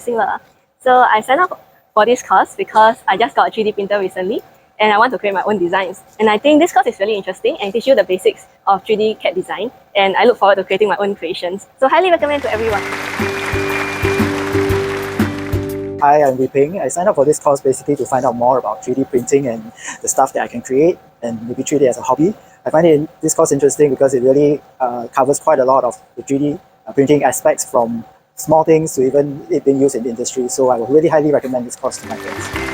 interesting lah. So I signed up for this course because I just got a 3D printer recently and I want to create my own designs. And I think this course is really interesting and teach you the basics of 3D CAD design, and I look forward to creating my own creations. So highly recommend to everyone. Hi, I'm Wee Ping. I signed up for this course basically to find out more about 3D printing and the stuff that I can create and maybe treat it as a hobby. I find this course interesting because it really covers quite a lot of the 3D printing aspects, from small things to even it being used in the industry. So I would really highly recommend this course to my friends.